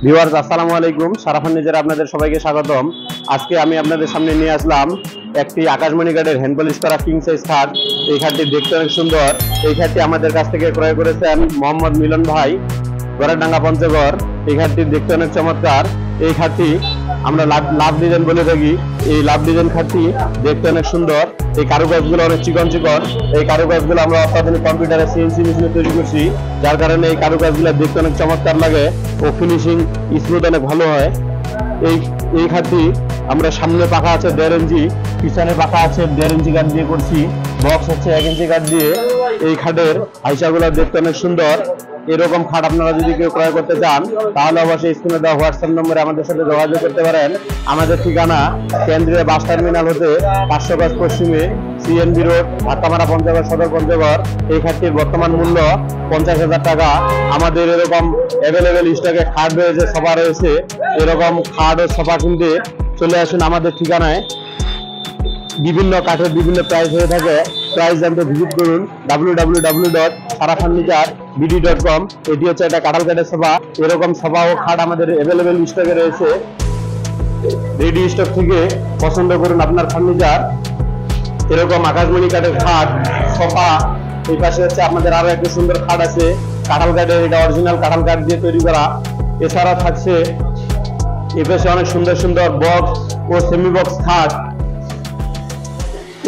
Viewers আসসালামু আলাইকুম। সারা ফার্নিচারে আপনাদের সবাইকে স্বাগতম। আজকে আমি আপনাদের সামনে নিয়ে আসলাম একটি আকাশমণি কাঠের হ্যান্ড পলিশ করা কিং সাইজ খাট। এই খাটটি দেখতে অনেক সুন্দর। এই খাটটি আমাদের কাছ থেকে ক্রয় করেছেন মোহাম্মদ মিলন ভাই, গড়াডাঙ্গা পঞ্চগড়। এই খাটটি দেখতে অনেক চমৎকার। এই খাটটি আমরা লাভ ডিজাইন বলে থাকি। এই লাভ ডিজাইন খাটটি দেখতে অনেক সুন্দর। এই কারুকাজগুলো অনেক চিকন চিকন। এই কারুকাজগুলো আমরা অত্যাধুনিক কম্পিউটারে সিএনসি মেশিনে তৈরি করছি, যার কারণে এই কারুকাজগুলো দেখতে অনেক চমৎকার লাগে ও ফিনিশিং স্মুথ অনেক ভালো হয়। এই এই খাটটি আমরা সামনে পাখা আছে 1.5 ইঞ্চি, পিছনে পাখা আছে 1.5 ইঞ্চি কাঠ দিয়ে করছি, বক্স হচ্ছে 1 ইঞ্চি কাঠ দিয়ে। এই খাটের আইসাগুলো দেখতে অনেক সুন্দর। এরকম খাট আপনারা যদি কেউ ক্রয় করতে চান তাহলে অবশ্যই স্ক্রিনে দেওয়া হোয়াটসঅ্যাপ নম্বরে আমাদের সাথে যোগাযোগ করতে পারেন। আমাদের ঠিকানা কেন্দ্রীয় বাস টার্মিনাল হতে 500 গজ পশ্চিমে, সিএনবি রোড, ঢাকামারা পঞ্চগড় সদর পঞ্চগড়। এই খাটটির বর্তমান মূল্য 50,000 টাকা। আমাদের এরকম অ্যাভেলেবেল স্টকে খাট রয়েছে, সোফা রয়েছে। এরকম খাট ও সোফা কিনতে চলে আসুন আমাদের ঠিকানায়। বিভিন্ন কাঠের বিভিন্ন প্রাইস হয়ে থাকে। প্রাইস জানতে ভিজিট করুন www.sarafurniture.bd.com। এটি হচ্ছে একটা কাঁঠাল কাঠের সোফা। এরকম সোফা ও খাট আমাদের অ্যাভেলেবেল স্টকে রয়েছে। রেডি স্টক থেকে পছন্দ করুন আপনার ফার্নিচার। এরকম আকাশমণি কাঠের খাট, সোফা। এই পাশে হচ্ছে আপনাদের আরো একটা সুন্দর খাট আছে কাঁঠাল কাঠের, এটা অরিজিনাল কাঁঠাল কাঠ দিয়ে তৈরি করা। এছাড়া থাকছে এই পাশে অনেক সুন্দর সুন্দর বক্স ও সেমি বক্স খাট।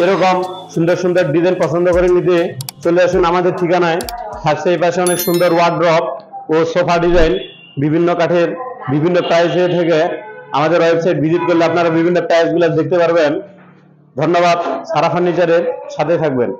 এরকম সুন্দর সুন্দর ডিজাইন পছন্দ করে নিতে চলে আসুন আমাদের ঠিকানায়। থাকছে এই পাশে অনেক সুন্দর ওয়ার্ড্রপ ও সোফা ডিজাইন, বিভিন্ন কাঠের বিভিন্ন প্রাইস হয়ে থাকে। আমাদের ওয়েবসাইট ভিজিট করলে আপনারা বিভিন্ন প্রাইসগুলো দেখতে পারবেন। ধন্যবাদ। সারা ফার্নিচারের সাথে থাকবেন।